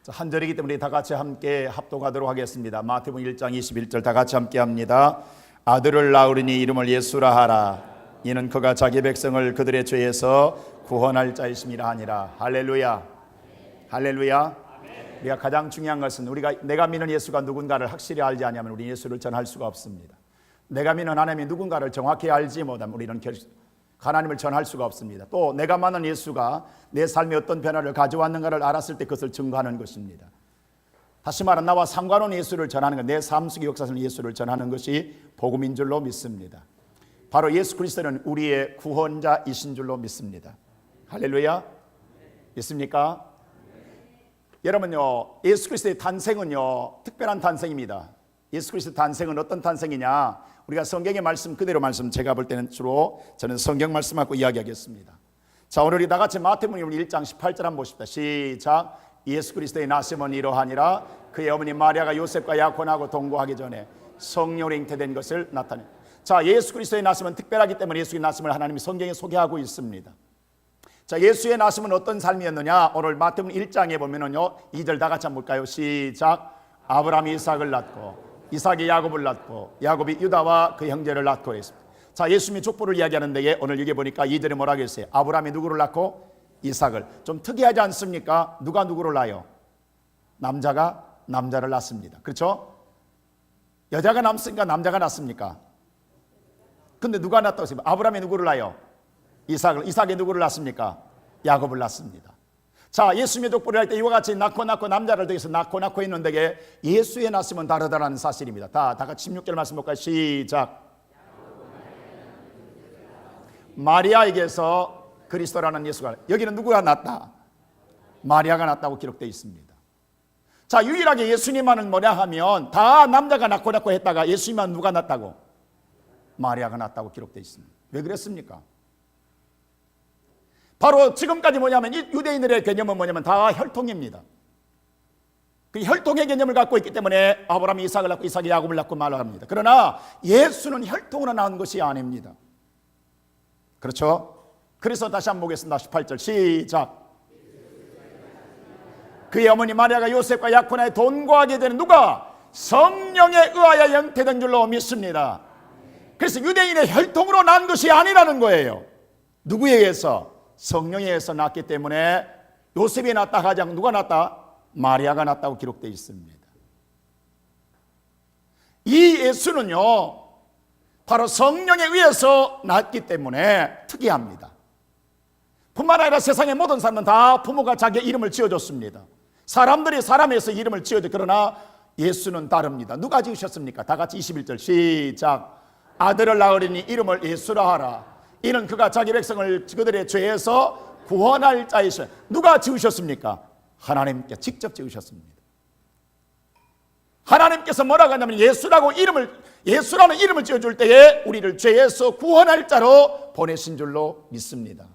한 절이기 때문에 다 같이 함께 합독하도록 하겠습니다. 마태복음 1장 21절 다 같이 함께 합니다. 아들을 낳으리니 이름을 예수라 하라. 이는 그가 자기 백성을 그들의 죄에서 구원할 자이심이라 하니라. 할렐루야. 할렐루야. 우리가 가장 중요한 것은 내가 믿는 예수가 누군가를 확실히 알지 않으면 우리 예수를 전할 수가 없습니다. 내가 믿는 하나님이 누군가를 정확히 알지 못하면 우리는 하나님을 전할 수가 없습니다. 또 내가 믿는 예수가 내 삶에 어떤 변화를 가져왔는가를 알았을 때 그것을 증거하는 것입니다. 다시 말하면 나와 상관없는 예수를 전하는 것, 내 삶 속의 역사에서 예수를 전하는 것이 복음인 줄로 믿습니다. 바로 예수 그리스도는 우리의 구원자이신 줄로 믿습니다. 할렐루야. 믿습니까? 여러분요, 예수 그리스도의 탄생은요 특별한 탄생입니다. 예수 그리스도의 탄생은 어떤 탄생이냐? 우리가 성경의 말씀 그대로 말씀, 제가 볼 때는 주로 저는 성경 말씀하고 이야기하겠습니다. 자, 오늘 우리 다 같이 마태복음 1장 18절 한번 보십시다. 시작. 예수 그리스도의 나심은 이러하니라. 그의 어머니 마리아가 요셉과 약혼하고 동거하기 전에 성령으로 잉태된 것을 나타내. 자, 예수 그리스도의 나심은 특별하기 때문에 예수의 나심을 하나님이 성경에 소개하고 있습니다. 자, 예수의 나심은 어떤 삶이었느냐? 오늘 마태복음 1장에 보면은요 2절 다 같이 한번 볼까요? 시작. 아브라함이 이삭을 낳고 이삭이 야곱을 낳고 야곱이 유다와 그 형제를 낳고 했습니다. 자, 예수님의 족보를 이야기하는 데에 오늘 여기 보니까 2절에 뭐라고 했어요? 아브라함이 누구를 낳고? 이삭을. 좀 특이하지 않습니까? 누가 누구를 낳아요? 남자가 남자를 낳습니다. 그렇죠? 여자가 낳습니까? 남자가 낳습니까? 근데 누가 낳았다고 했습니까? 아브라함이 누구를 낳아요? 이삭을. 이삭이 누구를 낳습니까? 야곱을 낳습니다. 자, 예수님의 족보를 할 때 이와 같이 낳고 남자를 더해서 낳고 했는데 예수의 낳음은 다르다는 사실입니다. 다 같이 16절 말씀 볼까요? 시작. 마리아에게서 그리스도라는 예수가, 여기는 누구가 낳았다? 마리아가 낳았다고 기록되어 있습니다. 자, 유일하게 예수님만은 뭐냐 하면 다 남자가 낳고 했다가 예수님만 누가 낳았다고? 마리아가 낳았다고 기록되어 있습니다. 왜 그랬습니까? 바로 지금까지 뭐냐면 이 유대인들의 개념은 뭐냐면 다 혈통입니다. 그 혈통의 개념을 갖고 있기 때문에 아브라함이 이삭을 낳고 이삭이 야곱을 낳고 말합니다. 그러나 예수는 혈통으로 낳은 것이 아닙니다. 그렇죠? 그래서 다시 한번 보겠습니다. 18절 시작. 그의 어머니 마리아가 요셉과 약혼하여 동거하게 되는 누가? 성령에 의하여 잉태된 줄로 믿습니다. 그래서 유대인의 혈통으로 낳은 것이 아니라는 거예요. 누구에 의해서? 성령에 의해서 낳기 때문에 요셉이 낳았다 가장 누가 낳았다? 마리아가 낳았다고 기록되어 있습니다. 이 예수는요 바로 성령에 의해서 낳았기 때문에 특이합니다. 뿐만 아니라 세상의 모든 사람은 다 부모가 자기의 이름을 지어줬습니다. 사람들이 사람에서 이름을 지어줘. 그러나 예수는 다릅니다. 누가 지으셨습니까? 다 같이 21절 시작. 아들을 낳으리니 이름을 예수라 하라. 이는 그가 자기 백성을 그들의 죄에서 구원할 자이시라. 누가 지으셨습니까? 하나님께 직접 지으셨습니다. 하나님께서 뭐라고 하냐면 예수라는 이름을 지어줄 때에 우리를 죄에서 구원할 자로 보내신 줄로 믿습니다.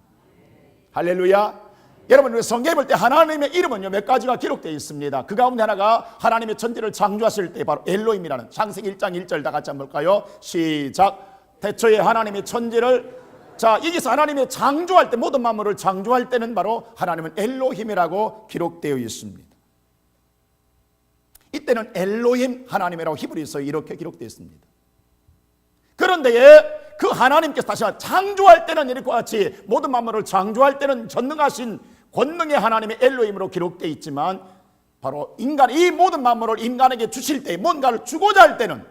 할렐루야. 여러분, 성경에 볼 때 하나님의 이름은요 몇 가지가 기록되어 있습니다. 그 가운데 하나가 하나님의 천지를 창조하실 때 바로 엘로힘이라는, 창세기 1장 1절 다 같이 한번 볼까요? 시작. 태초에 하나님의 천지를, 자, 여기서 하나님의 창조할 때, 모든 만물을 창조할 때는 바로 하나님은 엘로힘이라고 기록되어 있습니다. 이때는 엘로힘 하나님이라고 히브리서에 이렇게 기록되어 있습니다. 그런데 그 하나님께서 다시 창조할 때는 이렇게 같이 모든 만물을 창조할 때는 전능하신 권능의 하나님의 엘로힘으로 기록되어 있지만 바로 이 모든 만물을 인간에게 주실 때, 뭔가를 주고자 할 때는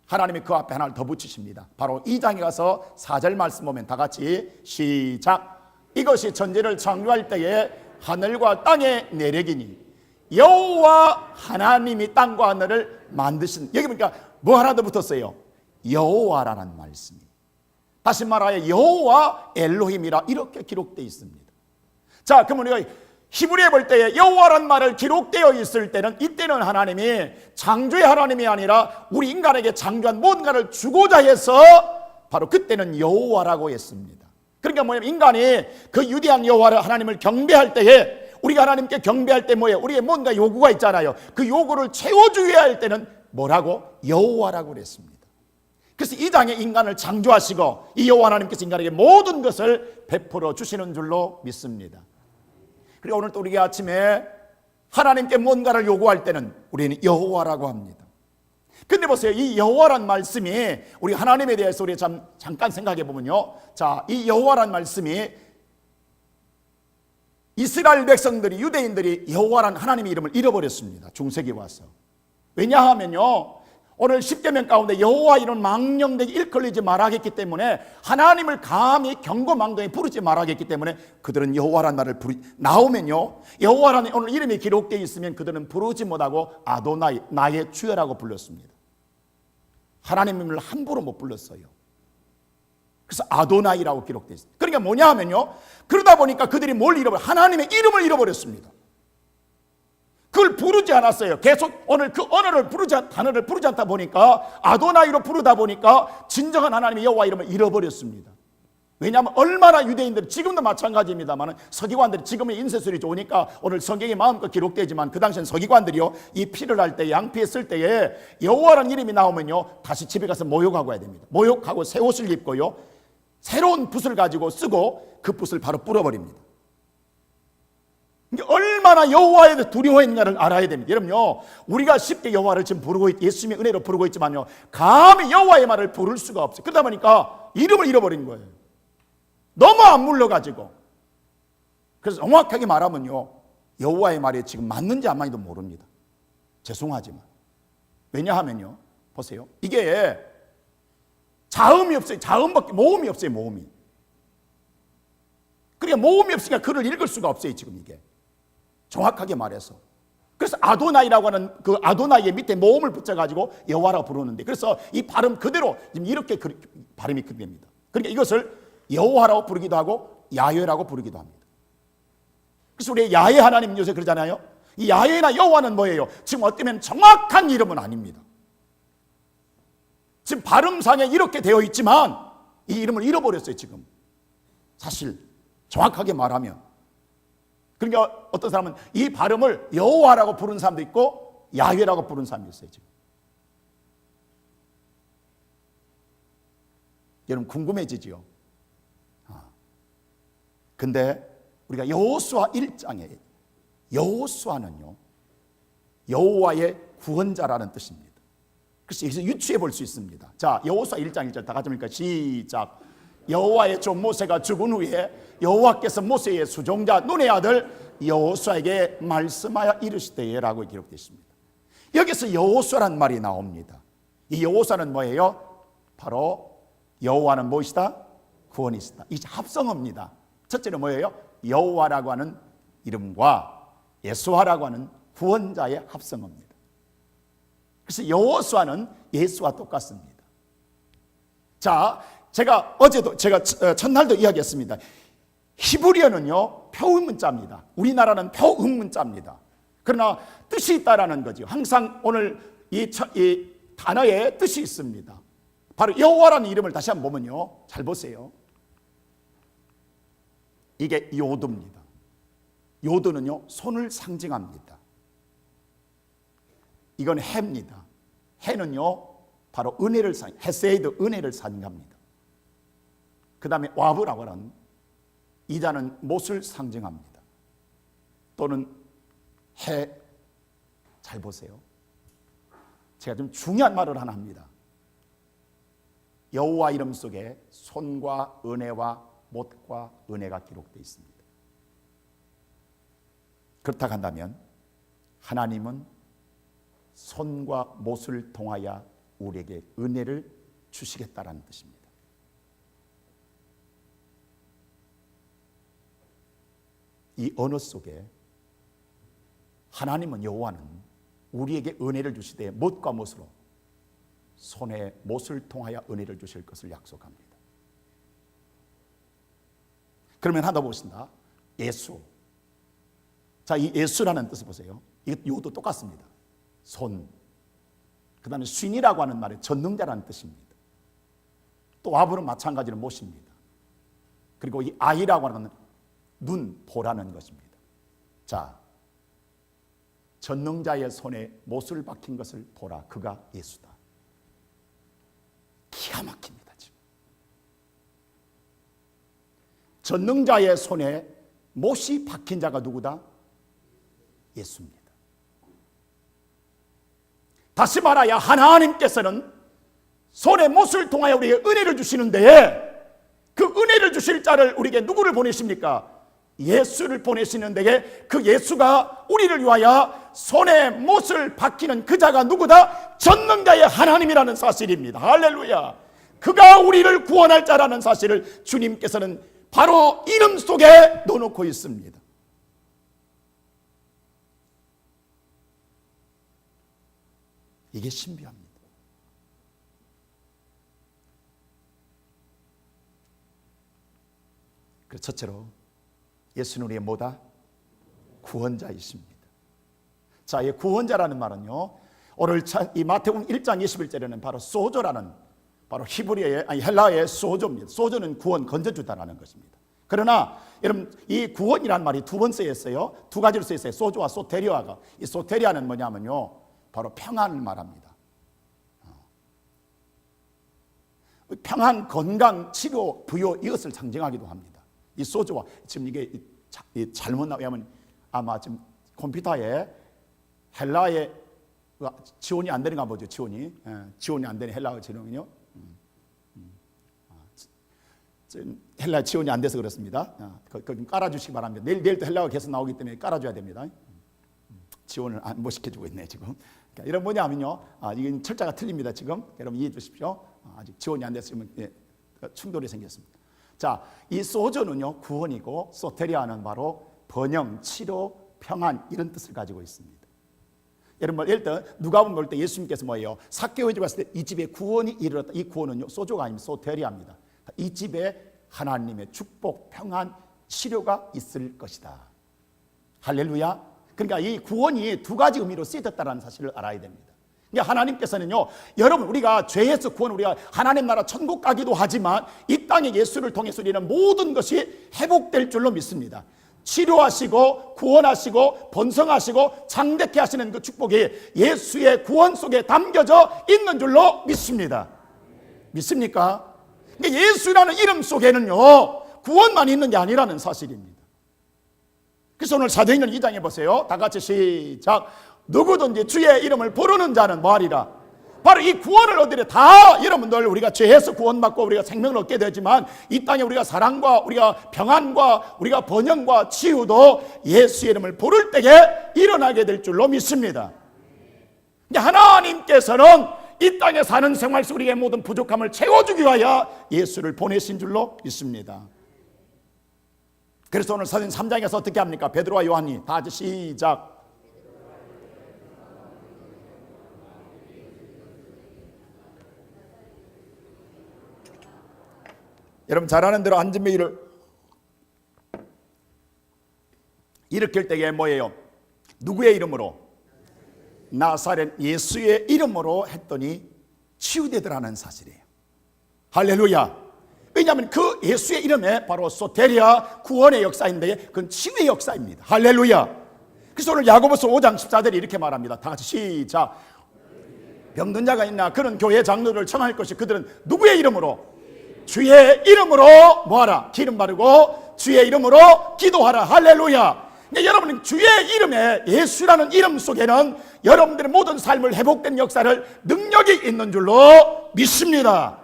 하나님이 그 앞에 하나를 더 붙이십니다. 바로 2장에 가서 4절 말씀 보면 다 같이 시작. 이것이 천지를 창조할 때에 하늘과 땅의 내력이니 여호와 하나님이 땅과 하늘을 만드신, 여기 보니까 뭐 하나 더 붙었어요? 여호와라는 말씀이. 다시 말하여 여호와 엘로힘이라 이렇게 기록되어 있습니다. 자, 그러면 우리가 히브리에 볼 때에 여호와란 말을 기록되어 있을 때는, 이때는 하나님이 창조의 하나님이 아니라 우리 인간에게 창조한 뭔가를 주고자 해서 바로 그때는 여호와라고 했습니다. 그러니까 뭐냐면 인간이 그 유대한 여호와를, 하나님을 경배할 때에, 우리가 하나님께 경배할 때 뭐예요? 우리의 뭔가 요구가 있잖아요. 그 요구를 채워주어야 할 때는 뭐라고? 여호와라고 그랬습니다. 그래서 이 장에 인간을 창조하시고 이 여호와 하나님께서 인간에게 모든 것을 베풀어 주시는 줄로 믿습니다. 그리고 오늘 또 우리가 아침에 하나님께 뭔가를 요구할 때는 우리는 여호와라고 합니다. 근데 보세요. 이 여호와란 말씀이 우리 하나님에 대해서 우리 잠깐 생각해 보면요. 자, 이 여호와란 말씀이 이스라엘 백성들이, 유대인들이 여호와란 하나님의 이름을 잃어버렸습니다. 중세기에 와서. 왜냐하면요, 오늘 10계명 가운데 여호와 이름 망령되게 일컬리지 말아야겠기 때문에, 하나님을 감히 경고망동에 부르지 말아야겠기 때문에 그들은 여호와란 말을 나오면요, 여호와라는 오늘 이름이 기록되어 있으면 그들은 부르지 못하고 아도나이, 나의 주여라고 불렀습니다. 하나님을 함부로 못 불렀어요. 그래서 아도나이라고 기록되어 있습니다. 그러니까 뭐냐 하면요, 그러다 보니까 그들이 뭘 잃어버려? 하나님의 이름을 잃어버렸습니다. 그걸 부르지 않았어요. 계속 오늘 그 단어를 부르지 않다 보니까, 아도나이로 부르다 보니까 진정한 하나님의 여호와 이름을 잃어버렸습니다. 왜냐하면 얼마나 유대인들이, 지금도 마찬가지입니다만, 서기관들이, 지금의 인쇄술이 좋으니까 오늘 성경에 마음껏 기록되지만 그 당시엔 서기관들이요, 이 피를 할 때, 양피에 쓸 때에 여호와라는 이름이 나오면요, 다시 집에 가서 모욕하고 해야 됩니다. 모욕하고 새 옷을 입고요, 새로운 붓을 가지고 쓰고 그 붓을 바로 뿌려버립니다. 얼마나 여호와에 대해 두려워했는가를 알아야 됩니다. 여러분요, 우리가 쉽게 여호와를 지금 부르고 예수님의 은혜로 부르고 있지만요, 감히 여호와의 말을 부를 수가 없어요. 그러다 보니까 이름을 잃어버린 거예요. 너무 안 물러가지고. 그래서 정확하게 말하면요, 여호와의 말이 지금 맞는지 안 맞는지도 모릅니다. 죄송하지만. 왜냐하면요, 보세요, 이게 자음이 없어요. 자음밖에, 모음이 없어요. 모음이. 그러니까 모음이 없으니까 글을 읽을 수가 없어요. 지금 이게 정확하게 말해서. 그래서 아도나이라고 하는 그 아도나이의 밑에 모음을 붙여가지고 여호와라고 부르는데, 그래서 이 발음 그대로 지금 이렇게 발음이 됩니다. 그러니까 이것을 여호와라고 부르기도 하고 야훼라고 부르기도 합니다. 그래서 우리 야훼 하나님 요새 그러잖아요. 이 야훼나 여호와는 뭐예요? 지금 어쩌면 정확한 이름은 아닙니다. 지금 발음상에 이렇게 되어 있지만 이 이름을 잃어버렸어요. 지금 사실 정확하게 말하면. 그러니까 어떤 사람은 이 발음을 여호와라고 부르는 사람도 있고 야훼라고 부르는 사람도 있어요. 지금 여러분 궁금해지죠? 근데 우리가 여호수아 1장에 여호수아는요, 여호와의 구원자라는 뜻입니다. 그래서 여기서 유추해 볼 수 있습니다. 자, 여호수아 1장 1절 다 같이 읽으니까 시작. 여호와의 종 모세가 죽은 후에 여호와께서 모세의 수종자 눈의 아들 여호수아에게 말씀하여 이르시되라고 기록되어 있습니다. 여기서 여호수아란 말이 나옵니다. 이 여호수아는 뭐예요? 바로 여호와는 무엇이다? 구원이시다. 이게 합성어입니다. 첫째는 뭐예요? 여호와라고 하는 이름과 예수아라고 하는 구원자의 합성어입니다. 그래서 여호수아는 예수와 똑같습니다. 자, 제가 첫날도 이야기했습니다. 히브리어는요, 표음문자입니다. 우리나라는 표음문자입니다. 그러나 뜻이 있다라는 거죠. 항상 오늘 이 단어에 뜻이 있습니다. 바로 여호와라는 이름을 다시 한번 보면요, 잘 보세요. 이게 요드입니다. 요드는요, 손을 상징합니다. 이건 해입니다. 해는요, 바로 은혜를 헤세이드, 은혜를 상징합니다. 그 다음에 와브라고 하는 이자는 못을 상징합니다. 또는 해, 잘 보세요. 제가 좀 중요한 말을 하나 합니다. 여호와 이름 속에 손과 은혜와 못과 은혜가 기록되어 있습니다. 그렇다고 한다면 하나님은 손과 못을 통하여 우리에게 은혜를 주시겠다라는 뜻입니다. 이 언어 속에 하나님은, 여호와는 우리에게 은혜를 주시되 못과 못으로, 손에 못을 통하여 은혜를 주실 것을 약속합니다. 그러면 하나 보겠습니다. 예수. 자, 이 예수라는 뜻을 보세요. 이것도 똑같습니다. 손. 그 다음에 쉰이라고 하는 말의 전능자라는 뜻입니다. 또 와브는 마찬가지로 못입니다. 그리고 이 아이라고 하는 눈, 보라는 것입니다. 자, 전능자의 손에 못을 박힌 것을 보라. 그가 예수다. 기가 막힙니다. 지금 전능자의 손에 못이 박힌 자가 누구다? 예수입니다. 다시 말하여 하나님께서는 손에 못을 통하여 우리에게 은혜를 주시는데, 그 은혜를 주실 자를 우리에게 누구를 보내십니까? 예수를 보내시는데, 그 예수가 우리를 위하여 손에 못을 박히는 그 자가 누구다? 전능자의 하나님이라는 사실입니다. 할렐루야. 그가 우리를 구원할 자라는 사실을 주님께서는 바로 이름 속에 넣어놓고 있습니다. 이게 신비합니다. 그래서 첫째로 예수는 우리의 뭐다? 구원자이십니다. 자, 이 구원자라는 말은요, 오늘 이 마태복음 1장 21절에는 바로 소조라는, 바로 히브리어의, 헬라어의 소조입니다. 소조는 구원, 건져주다라는 것입니다. 그러나 여러분, 이 구원이라는 말이 두 번 쓰였어요. 두 가지로 쓰였어요. 소조와 소테리아가. 이 소테리아는 뭐냐면요, 바로 평안을 말합니다. 평안, 건강, 치료, 부여, 이것을 상징하기도 합니다. 이 소조와, 지금 이게 잘못 나오면 아마 지금 컴퓨터에 헬라의 지원이 안 되는가 보죠. 지원이 안 되는 헬라어 지원은요. 헬라 지원이 안 돼서 그렇습니다. 그거 깔아주시기 바랍니다. 내일도 헬라어 계속 나오기 때문에 깔아줘야 됩니다. 지원을 못 시켜주고 있네 지금. 그러니까 이런 뭐냐면요, 이건 철자가 틀립니다. 지금 여러분 이해해 주십시오. 아직 지원이 안 됐으면 충돌이 생겼습니다. 자, 이 소조는요 구원이고, 소테리아는 바로 번영, 치료, 평안, 이런 뜻을 가지고 있습니다. 여러분, 예를 들어 누가복음 볼 때 예수님께서 뭐예요? 삭개오의 집에 왔을 때 이 집에 구원이 이르렀다. 이 구원은요 소조가 아니면 소테리아입니다. 이 집에 하나님의 축복, 평안, 치료가 있을 것이다. 할렐루야. 그러니까 이 구원이 두 가지 의미로 쓰여졌다는 사실을 알아야 됩니다. 그러니까 하나님께서는요, 여러분, 우리가 죄에서 구원, 우리가 하나님 나라 천국 가기도 하지만 이 땅에 예수를 통해서 우리는 모든 것이 회복될 줄로 믿습니다. 치료하시고 구원하시고 번성하시고 창대케 하시는 그 축복이 예수의 구원 속에 담겨져 있는 줄로 믿습니다. 믿습니까? 그러니까 예수라는 이름 속에는요 구원만 있는 게 아니라는 사실입니다. 그래서 오늘 사도행전 2장에 보세요. 다 같이 시작. 누구든지 주의 이름을 부르는 자는 뭐하리라? 바로 이 구원을 얻으려 다 여러분들, 우리가 죄에서 구원받고 우리가 생명을 얻게 되지만 이 땅에 우리가 사랑과 우리가 평안과 우리가 번영과 치유도 예수의 이름을 부를 때에 일어나게 될 줄로 믿습니다. 하나님께서는 이 땅에 사는 생활 속 우리의 모든 부족함을 채워주기 위하여 예수를 보내신 줄로 믿습니다. 그래서 오늘 사도행전 3장에서 어떻게 합니까? 베드로와 요한이 다 같이 시작. 여러분 잘 아는 대로 안전뱅이를 일으킬 때에 뭐예요? 누구의 이름으로? 나사렛 예수의 이름으로 했더니 치유되더라는 사실이에요. 할렐루야. 왜냐하면 그 예수의 이름에 바로 소테리아 구원의 역사인데 그건 치유의 역사입니다. 할렐루야. 그래서 오늘 야고보서 5장 14절에 이렇게 말합니다. 다 같이 시작. 병든 자가 있나? 그런 교회 장로를 청할 것이 그들은 누구의 이름으로? 주의 이름으로 뭐하라? 기름 바르고 주의 이름으로 기도하라. 할렐루야. 여러분, 주의 이름에, 예수라는 이름 속에는 여러분들의 모든 삶을 회복된 역사를 능력이 있는 줄로 믿습니다.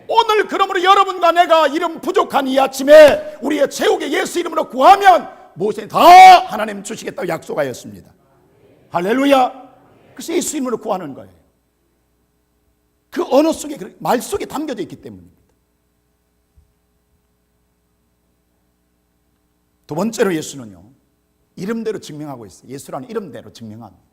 오늘 그러므로 여러분과 내가 이름 부족한 이 아침에 우리의 최후의 예수 이름으로 구하면 무엇이든 다 하나님 주시겠다고 약속하였습니다. 할렐루야. 그래서 예수 이름으로 구하는 거예요. 그 언어 속에, 말 속에 담겨져 있기 때문입니다. 두 번째로 예수는요, 이름대로 증명하고 있어요. 예수라는 이름대로 증명합니다.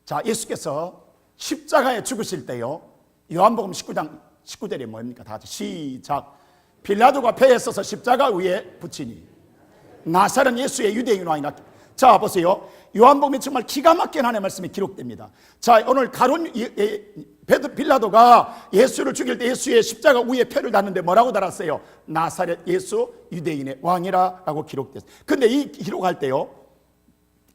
자, 예수께서 십자가에 죽으실 때요, 요한복음 19장 19절에 뭡니까? 다 같이 시작. 빌라도가 배에 써서 십자가 위에 붙이니 나사렛 예수의 유대인 왕이나. 자, 보세요. 요한복음에 정말 기가 막힌 하나님의 말씀이 기록됩니다. 자, 오늘 빌라도가 예수를 죽일 때 예수의 십자가 위에 표를 달는데 뭐라고 달았어요? 나사렛 예수 유대인의 왕이라고 기록됐어요. 근데 이 기록할 때요,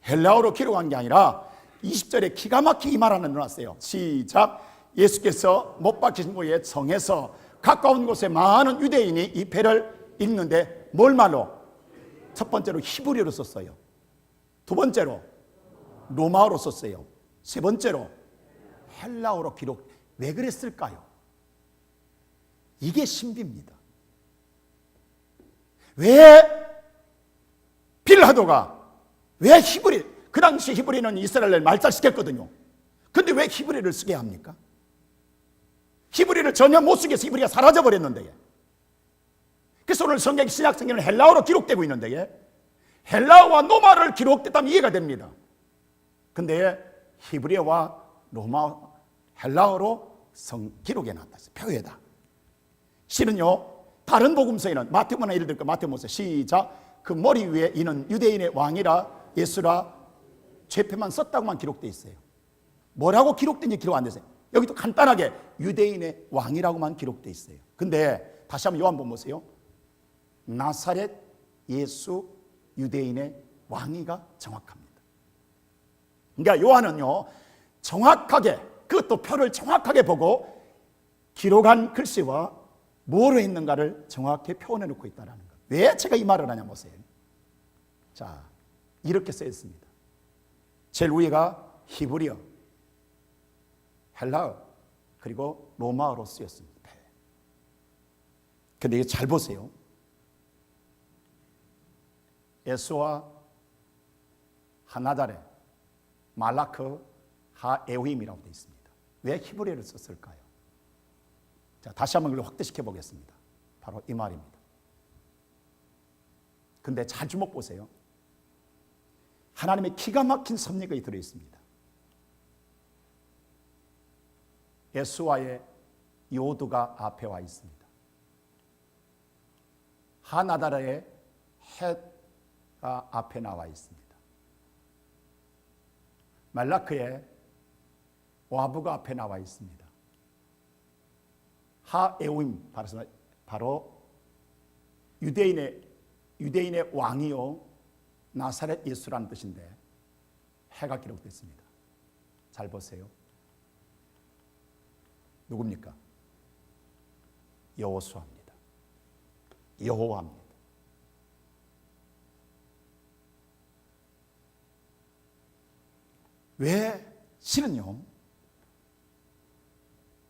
헬라어로 기록한 게 아니라 20절에 기가 막히게 이 말 하나 넣어놨어요. 시작. 예수께서 못 박히신 후에 성에서 가까운 곳에 많은 유대인이 이 표를 읽는데 뭘 말로? 첫 번째로 히브리어로 썼어요. 두 번째로 로마어로 썼어요. 세 번째로 헬라어로 기록. 왜 그랬을까요? 이게 신비입니다. 왜 빌라도가 왜 히브리, 그 당시 히브리는 이스라엘을 말살시켰거든요. 근데 왜 히브리를 쓰게 합니까? 히브리를 전혀 못 쓰게 해서 히브리가 사라져버렸는데, 그래서 오늘 성경 신약성경은 헬라어로 기록되고 있는데, 헬라어와 로마를 기록됐다면 이해가 됩니다. 근데 히브리어와 로마, 헬라어로 기록해 놨다, 표에다. 실은요, 다른 복음서에는 마태복음이나 예를 들까 마태복음서 시작, 그 머리 위에 이는 유대인의 왕이라 예수라 죄표만 썼다고만 기록되어 있어요. 뭐라고 기록된지 기록 안 되세요. 여기도 간단하게 유대인의 왕이라고만 기록되어 있어요. 근데 다시 한번 요한복음 보세요. 나사렛 예수 유대인의 왕이가 정확합니다. 그러니까 요한은요, 정확하게, 그것도 표를 정확하게 보고 기록한 글씨와 뭐로 했는가를 정확히 표현해 놓고 있다는 것. 왜 제가 이 말을 하냐 보세요. 자, 이렇게 써 있습니다. 제일 위에가 히브리어, 헬라어, 그리고 로마어로 쓰였습니다. 근데 이거 잘 보세요. 예수와 하나다레, 말라크, 하에후임이라고 되어 있습니다. 왜 히브리어를 썼을까요? 자, 다시 한번 그걸 확대시켜 보겠습니다. 바로 이 말입니다. 근데 잘 주목 보세요. 하나님의 기가 막힌 섭리가 들어 있습니다. 예수와의 요두가 앞에 와 있습니다. 하나다라의 헷가 앞에 나와 있습니다. 말라크의 와부가 앞에 나와 있습니다. 하에우임, 바로 유대인의 왕이요 나사렛 예수라는 뜻인데 해가 기록됐습니다. 잘 보세요. 누굽니까? 여호수아입니다. 여호와입니다. 왜? 실은요,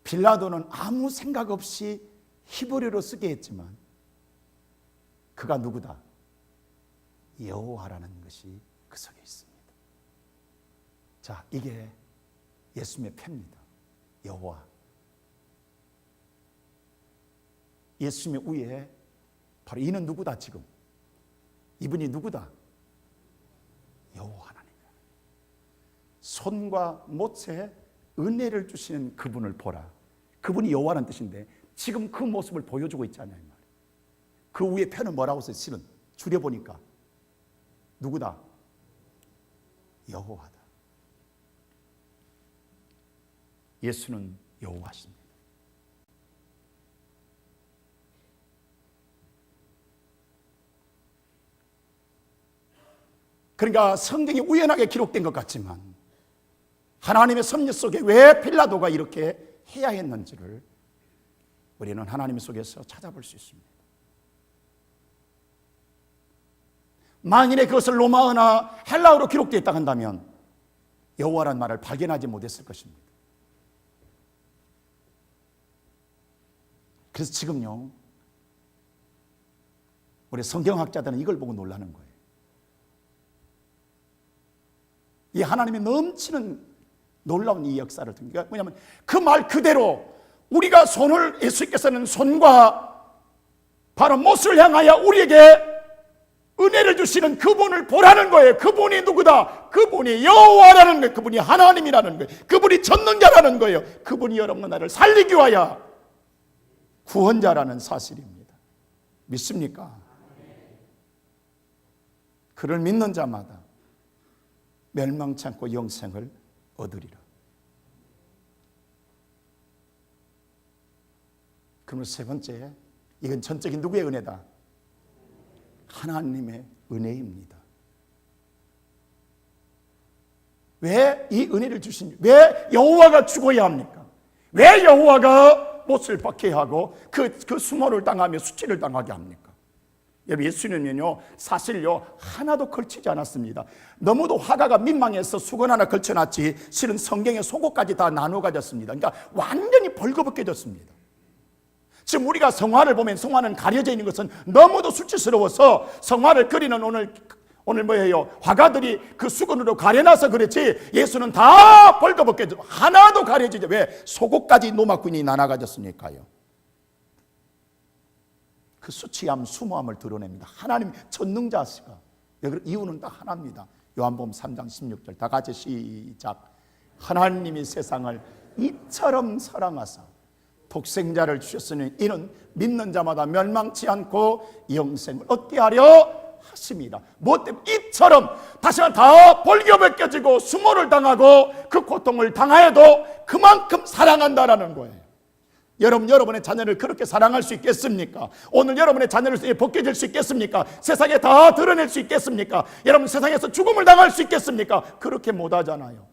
빌라도는 아무 생각 없이 히브리어로 쓰게 했지만 그가 누구다? 여호와라는 것이 그 속에 있습니다. 자, 이게 예수님의 표입니다. 여호와. 예수님의 위에 바로 이는 누구다? 지금 이분이 누구다? 여호와 하나님. 손과 못에 은혜를 주시는 그분을 보라. 그분이 여호와라는 뜻인데 지금 그 모습을 보여주고 있잖아요. 그 위에 표는 뭐라고 써요? 실은 줄여보니까 누구다? 여호와다. 예수는 여호와십니다. 그러니까 성경이 우연하게 기록된 것 같지만 하나님의 섭리 속에 왜 빌라도가 이렇게 해야 했는지를 우리는 하나님 속에서 찾아볼 수 있습니다. 만일에 그것을 로마어나 헬라어로 기록되어 있다 한다면 여호와라는 말을 발견하지 못했을 것입니다. 그래서 지금요, 우리 성경학자들은 이걸 보고 놀라는 거예요. 이 하나님의 넘치는 놀라운 이 역사를 통해, 뭐냐면 그 말 그대로 우리가 손을, 예수께서는 손과 바로 못을 향하여 우리에게 은혜를 주시는 그분을 보라는 거예요. 그분이 누구다? 그분이 여호와라는 거예요. 그분이 하나님이라는 거예요. 그분이 전능자라는 거예요. 그분이 여러분과 나를 살리기 위하여 구원자라는 사실입니다. 믿습니까? 그를 믿는 자마다 멸망치 않고 영생을 얻으리라. 그러면 세 번째, 이건 전적인 누구의 은혜다? 하나님의 은혜입니다. 왜 이 은혜를 주신, 왜 여호와가 죽어야 합니까? 왜 여호와가 못을 박해야 하고 그 수모를 당하며 수치를 당하게 합니까? 여러분, 예수님은요 사실요 하나도 걸치지 않았습니다. 너무도 화가가 민망해서 수건 하나 걸쳐놨지 실은 성경의 속옷까지 다 나눠 가졌습니다. 그러니까 완전히 벌거벗겨졌습니다. 지금 우리가 성화를 보면 성화는 가려져 있는 것은 너무도 수치스러워서 성화를 그리는 오늘 뭐예요? 화가들이 그 수건으로 가려놔서 그렇지 예수는 다 벌거벗겨져 하나도 가려지죠. 왜? 속옷까지 노마꾼이 나눠 가졌으니까요. 그 수치함, 수모함을 드러냅니다. 하나님 전능자시가. 이유는 딱 하나입니다. 요한복음 3장 16절 다 같이 시작. 하나님이 세상을 이처럼 사랑하사 독생자를 주셨으니 이는 믿는 자마다 멸망치 않고 영생을 얻게 하려 하십니다. 뭐 때문에? 이처럼 다시 한번 다 벌겨벗겨지고 수모를 당하고 그 고통을 당하여도 그만큼 사랑한다라는 거예요. 여러분의 자녀를 그렇게 사랑할 수 있겠습니까? 오늘 여러분의 자녀를 벗겨질 수 있겠습니까? 세상에 다 드러낼 수 있겠습니까? 여러분 세상에서 죽음을 당할 수 있겠습니까? 그렇게 못하잖아요.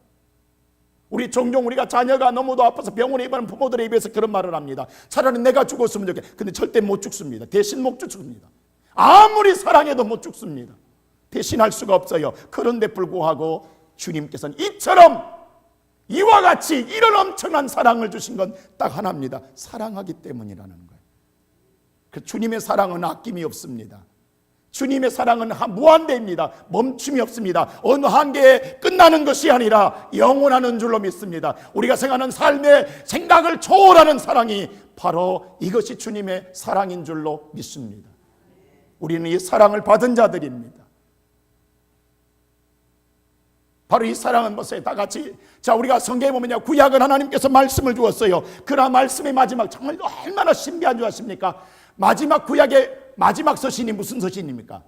우리 종종 우리가 자녀가 너무도 아파서 병원에 입원하는 부모들에 입에서 그런 말을 합니다. 차라리 내가 죽었으면 좋겠다. 근데 절대 못 죽습니다. 대신 못 죽습니다. 아무리 사랑해도 못 죽습니다. 대신할 수가 없어요. 그런데 불구하고 주님께서는 이처럼 이와 같이 이런 엄청난 사랑을 주신 건 딱 하나입니다. 사랑하기 때문이라는 거예요. 그 주님의 사랑은 아낌이 없습니다. 주님의 사랑은 무한대입니다. 멈춤이 없습니다. 어느 한계에 끝나는 것이 아니라 영원하는 줄로 믿습니다. 우리가 생각하는 삶의 생각을 초월하는 사랑이 바로 이것이 주님의 사랑인 줄로 믿습니다. 우리는 이 사랑을 받은 자들입니다. 바로 이 사랑은 뭐세요? 다 같이. 자, 우리가 성경에 보면요, 구약은 하나님께서 말씀을 주었어요. 그러나 말씀의 마지막, 정말 얼마나 신비한 줄 아십니까? 마지막 구약의 마지막 서신이 무슨 서신입니까?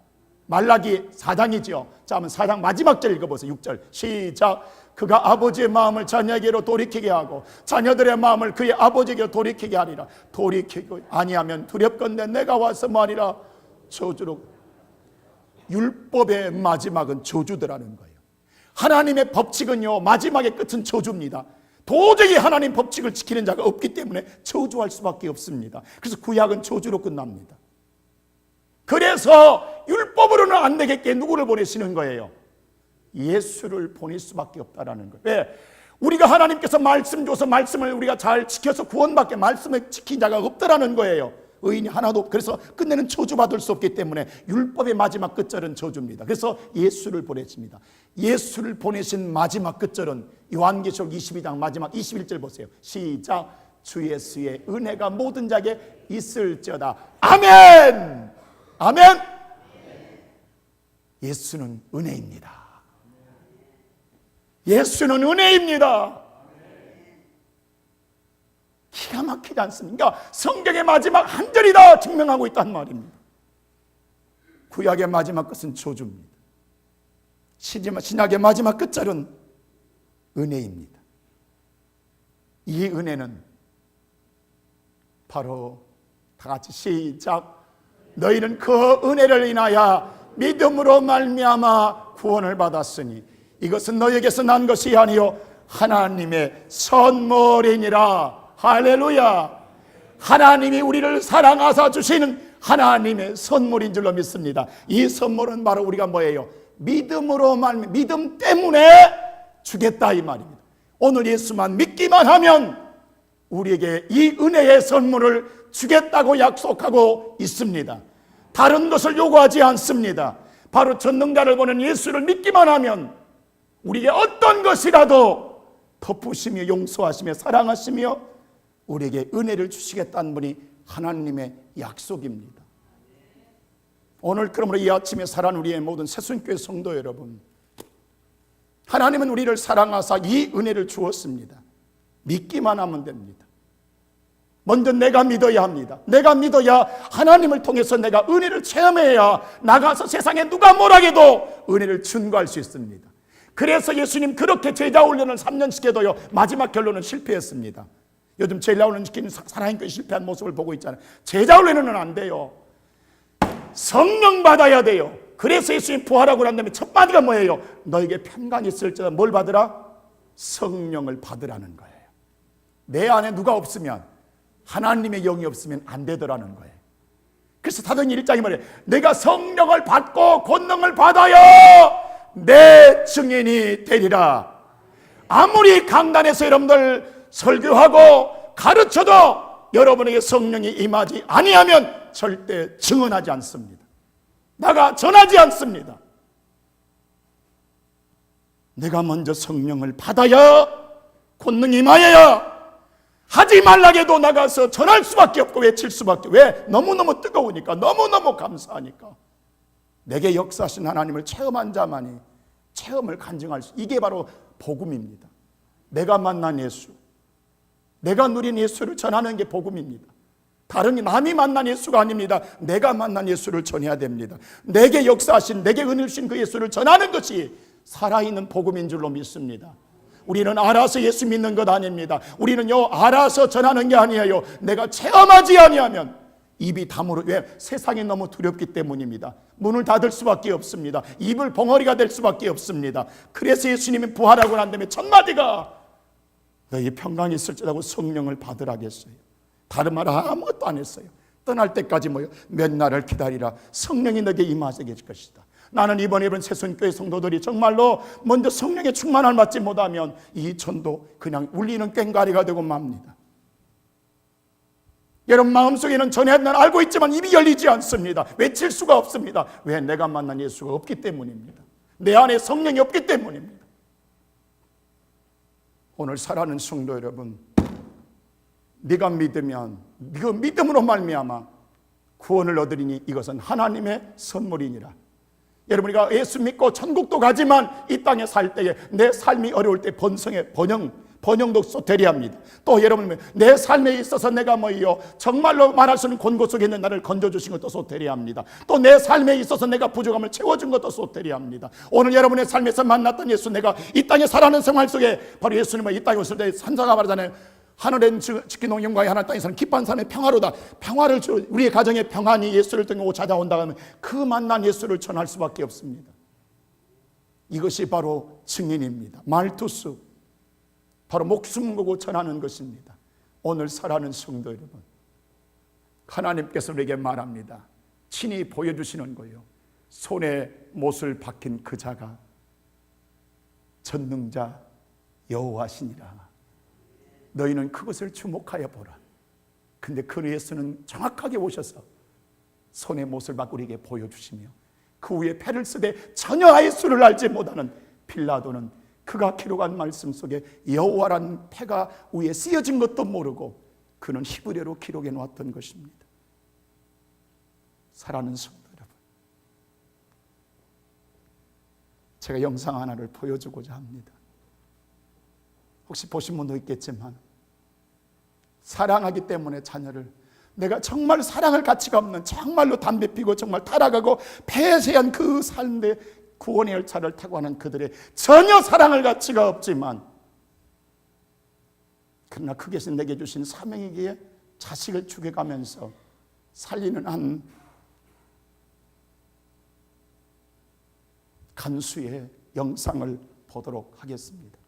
말라기 4장이죠. 자, 한번 4장 마지막 절 읽어보세요. 6절 시작. 그가 아버지의 마음을 자녀에게로 돌이키게 하고 자녀들의 마음을 그의 아버지에게로 돌이키게 하리라. 돌이키고 아니하면 두렵건대 내가 와서 말이라. 저주로. 율법의 마지막은 저주더라는 거예요. 하나님의 법칙은요 마지막의 끝은 저주입니다. 도저히 하나님 법칙을 지키는 자가 없기 때문에 저주할 수밖에 없습니다. 그래서 구약은 저주로 끝납니다. 그래서 율법으로는 안 되겠기에 누구를 보내시는 거예요? 예수를 보낼 수밖에 없다라는 거예요. 왜? 우리가 하나님께서 말씀 줘서 말씀을 우리가 잘 지켜서 구원받게 말씀을 지킨 자가 없다라는 거예요. 의인이 하나도 없고 그래서 끝내는 저주받을 수 없기 때문에 율법의 마지막 끝절은 저주입니다. 그래서 예수를 보내십니다. 예수를 보내신 마지막 끝절은 요한계시록 22장 마지막 21절 보세요. 시작. 주 예수의 은혜가 모든 자에게 있을지어다. 아멘. 아멘. 예수는 은혜입니다. 예수는 은혜입니다. 기가 막히지 않습니까? 성경의 마지막 한 절이 다 증명하고 있단 말입니다. 구약의 마지막 끝은 저주입니다. 신약의 마지막 끝절은 은혜입니다. 이 은혜는 바로 다 같이 시작. 너희는 그 은혜를 인하여 믿음으로 말미암아 구원을 받았으니 이것은 너희에게서 난 것이 아니요 하나님의 선물이니라. 할렐루야. 하나님이 우리를 사랑하사 주시는 하나님의 선물인 줄로 믿습니다. 이 선물은 바로 우리가 뭐예요? 믿음으로 믿음 때문에 주겠다 이 말입니다. 오늘 예수만 믿기만 하면 우리에게 이 은혜의 선물을 주겠다고 약속하고 있습니다. 다른 것을 요구하지 않습니다. 바로 전능자를 보는 예수를 믿기만 하면 우리에게 어떤 것이라도 덮으시며 용서하시며 사랑하시며 우리에게 은혜를 주시겠다는 분이 하나님의 약속입니다. 오늘 그러므로 이 아침에 살아난 우리의 모든 새순교회 성도 여러분, 하나님은 우리를 사랑하사 이 은혜를 주었습니다. 믿기만 하면 됩니다. 먼저 내가 믿어야 합니다. 내가 믿어야 하나님을 통해서 내가 은혜를 체험해야 나가서 세상에 누가 뭐라 해도 은혜를 증거할 수 있습니다. 그래서 예수님 그렇게 제자 훈련을 3년씩 해도요 마지막 결론은 실패했습니다. 요즘 제자 훈련 시키는 사랑교회 실패한 모습을 보고 있잖아요. 제자 훈련은 안 돼요. 성령 받아야 돼요. 그래서 예수님 부활하고 난 다음에 첫 마디가 뭐예요? 너에게 평강이 있을지어다. 뭘 받으라? 성령을 받으라는 거예요. 내 안에 누가 없으면 하나님의 영이 없으면 안 되더라는 거예요. 그래서 사도행전 1장에 말해 내가 성령을 받고 권능을 받아야 내 증인이 되리라. 아무리 강단에서 여러분들 설교하고 가르쳐도 여러분에게 성령이 임하지 아니하면 절대 증언하지 않습니다. 나가 전하지 않습니다. 내가 먼저 성령을 받아야 권능이 임하여야 하지 말라고 해도 나가서 전할 수밖에 없고 외칠 수밖에. 왜? 너무너무 뜨거우니까, 너무너무 감사하니까. 내게 역사하신 하나님을 체험한 자만이 체험을 간증할 수. 이게 바로 복음입니다. 내가 만난 예수, 내가 누린 예수를 전하는 게 복음입니다. 다른 남이 만난 예수가 아닙니다. 내가 만난 예수를 전해야 됩니다. 내게 역사하신, 내게 은혜를 주신 그 예수를 전하는 것이 살아있는 복음인 줄로 믿습니다. 우리는 알아서 예수 믿는 것 아닙니다. 우리는요 알아서 전하는 게 아니에요. 내가 체험하지 아니하면 입이 다물어. 왜? 세상이 너무 두렵기 때문입니다. 문을 닫을 수밖에 없습니다. 입을 벙어리가 될 수밖에 없습니다. 그래서 예수님이 부활하고 난 다음에 첫 마디가 너희 평강이 있을지라고 성령을 받으라겠어요. 다른 말 아무것도 안 했어요. 떠날 때까지 뭐요? 몇 날을 기다리라. 성령이 너에게 임하게 될 것이다. 나는 이번 새순교회 성도들이 정말로 먼저 성령의 충만을 받지 못하면 이 천도 그냥 울리는 꽹과리가 되고 맙니다. 여러분 마음속에는 전해는 알고 있지만 입이 열리지 않습니다. 외칠 수가 없습니다. 왜? 내가 만난 예수가 없기 때문입니다. 내 안에 성령이 없기 때문입니다. 오늘 살아가는 성도 여러분, 네가 믿으면 그 믿음으로 말미암아 구원을 얻으리니 이것은 하나님의 선물이니라. 여러분이가 예수 믿고 천국도 가지만 이 땅에 살 때에 내 삶이 어려울 때 번영도 소태리합니다. 또 여러분 내 삶에 있어서 내가 뭐요 정말로 말할 수 없는 곤고 속에 있는 나를 건져주신 것도 소태리합니다. 또 내 삶에 있어서 내가 부족함을 채워준 것도 소태리합니다. 오늘 여러분의 삶에서 만났던 예수, 내가 이 땅에 살아가는 생활 속에 바로 예수님은 이 땅에 오실 때 산자가 말하잖아요. 하늘엔 지키는 영광이 하늘 땅에서는 기뻐한 삶의 평화로다. 평화를 주 우리의 가정에 평안이 예수를 통해 찾아온다 하면 그 만난 예수를 전할 수밖에 없습니다. 이것이 바로 증인입니다. 말투수, 바로 목숨 걸고 전하는 것입니다. 오늘 살아가는 성도 여러분, 하나님께서 우리에게 말합니다. 친히 보여주시는 거예요. 손에 못을 박힌 그 자가 전능자 여호와시니라. 너희는 그것을 주목하여 보라. 근데 그 예수는 정확하게 오셔서 손에 못을 박고 우리에게 보여주시며 그 후에 패를 쓰되 전혀 아예 수를 알지 못하는 빌라도는 그가 기록한 말씀 속에 여호와란 패가 위에 쓰여진 것도 모르고 그는 히브리어로 기록해 놓았던 것입니다. 사랑하는 성도 여러분, 제가 영상 하나를 보여주고자 합니다. 혹시 보신 분도 있겠지만 사랑하기 때문에 자녀를, 내가 정말 사랑할 가치가 없는, 정말로 담배 피고 정말 타락하고 폐쇄한 그 삶의 구원의 열차를 타고 하는 그들의 전혀 사랑할 가치가 없지만 그러나 그것이 내게 주신 사명이기에 자식을 죽여가면서 살리는 한 간수의 영상을 보도록 하겠습니다.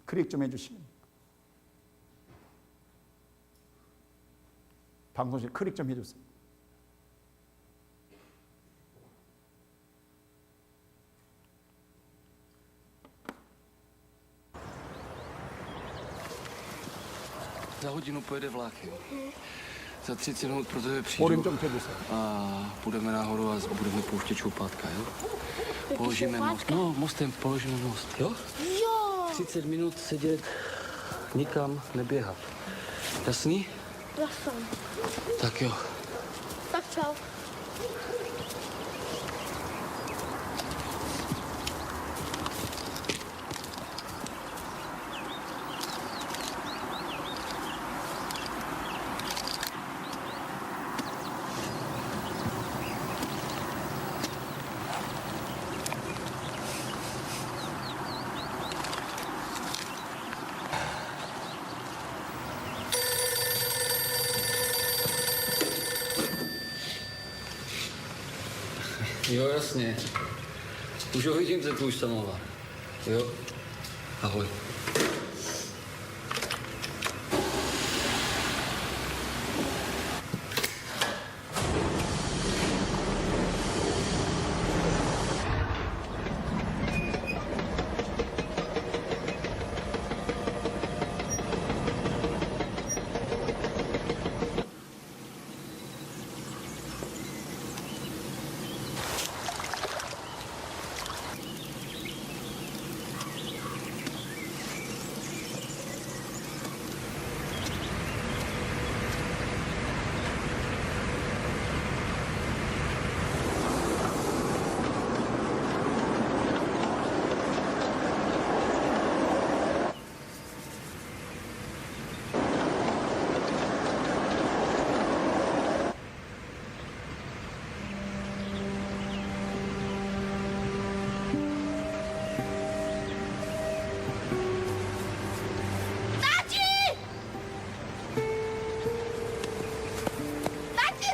클릭 좀 해주시면, 방송실 클릭 좀 해주세요. Za hodinu pojede vlak, jo. Za 30 minut pro tebe Volím přijdu tomu předuset. a půjdeme nahoru a budeme pouštět čoupátka, jo. Položíme most. No, mostem položíme most, jo? Jo. 30 minut sedět, nikam neběhat. Jasný? Jasný. Tak jo. Tak čau. Jo, jasně. Už ho vidím, ten tvůj samovar. Jo? Ahoj.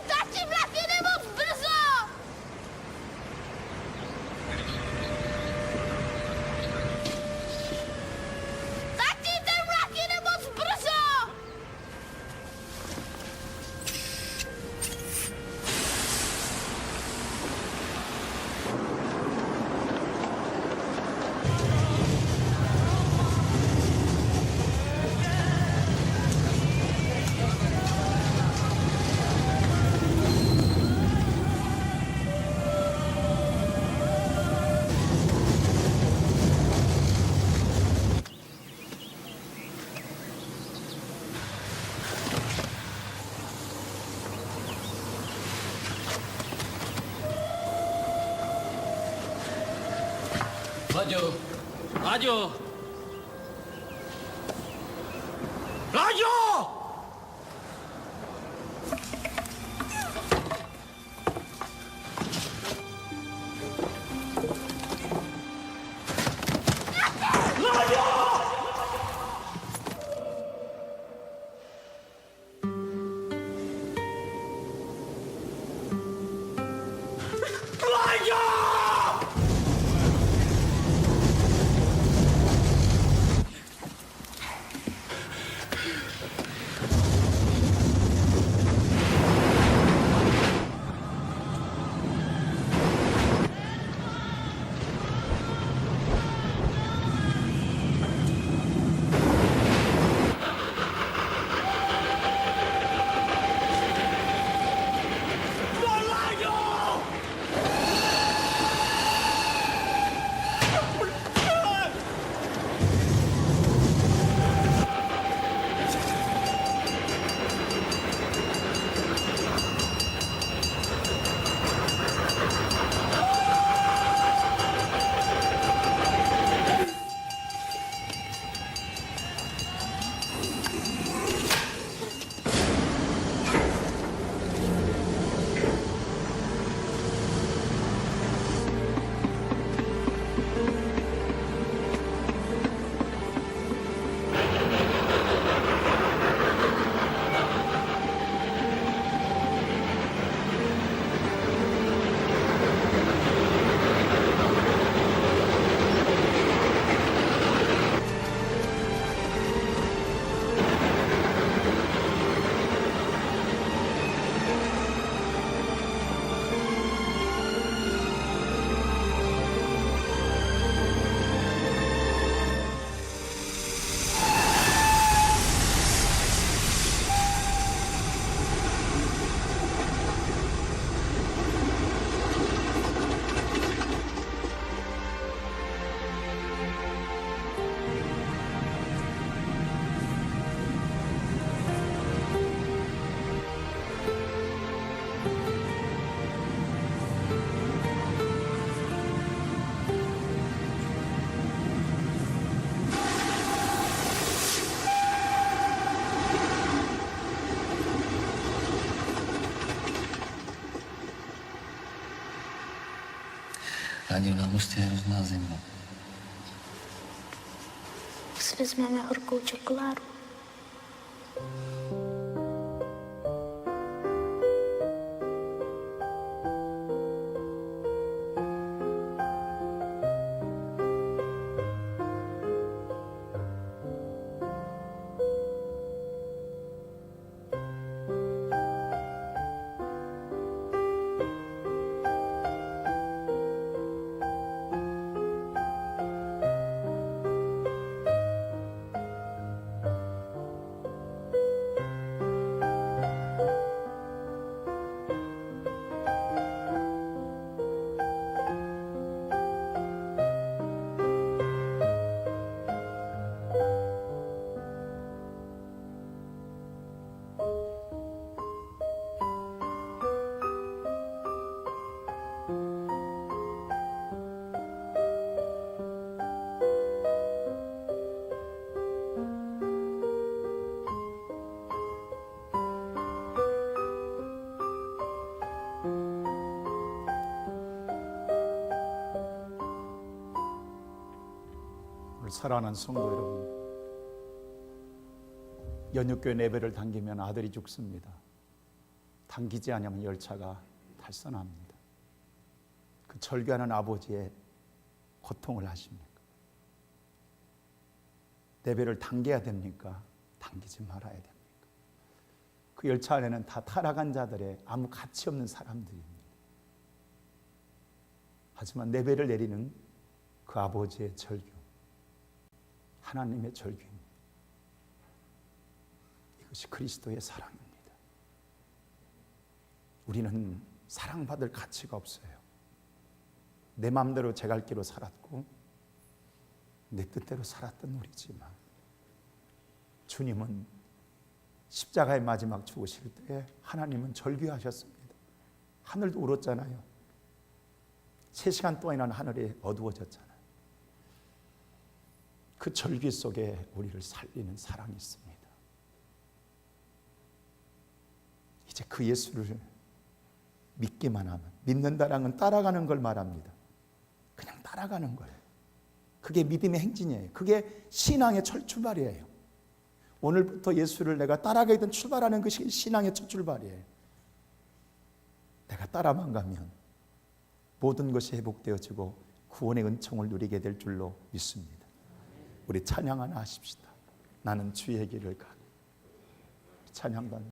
Tati, vlak jede moc brzo! Tati, ten vlak jede moc brzo! Láďo! Láďo! Láďo! Láďo, na mostě je hrozná zima. Si vezmeme horkou čokoládu. 사랑하는 성도 여러분, 연육교회 예배를 당기면 아들이 죽습니다. 당기지 않으면 열차가 탈선합니다. 그 절규하는 아버지의 고통을 아십니까? 예배를 당겨야 됩니까? 당기지 말아야 됩니까? 그 열차 안에는 다 타락한 자들의 아무 가치 없는 사람들입니다. 하지만 예배를 내리는 그 아버지의 절규, 하나님의 절규입니다. 이것이 그리스도의 사랑입니다. 우리는 사랑받을 가치가 없어요. 내 마음대로 제 갈 길로 살았고 내 뜻대로 살았던 우리지만 주님은 십자가의 마지막 죽으실 때 하나님은 절규하셨습니다. 하늘도 울었잖아요. 3시간 동안이나 하늘이 어두워졌잖아요. 그 절규 속에 우리를 살리는 사랑이 있습니다. 이제 그 예수를 믿기만 하면, 믿는다라는 건 따라가는 걸 말합니다. 그냥 따라가는 거예요. 그게 믿음의 행진이에요. 그게 신앙의 출발이에요. 오늘부터 예수를 내가 따라가든 출발하는 것이 신앙의 첫 출발이에요. 내가 따라만 가면 모든 것이 회복되어지고 구원의 은총을 누리게 될 줄로 믿습니다. 우리 찬양 하나 하십시다. 나는 주의 길을 가고. 찬양단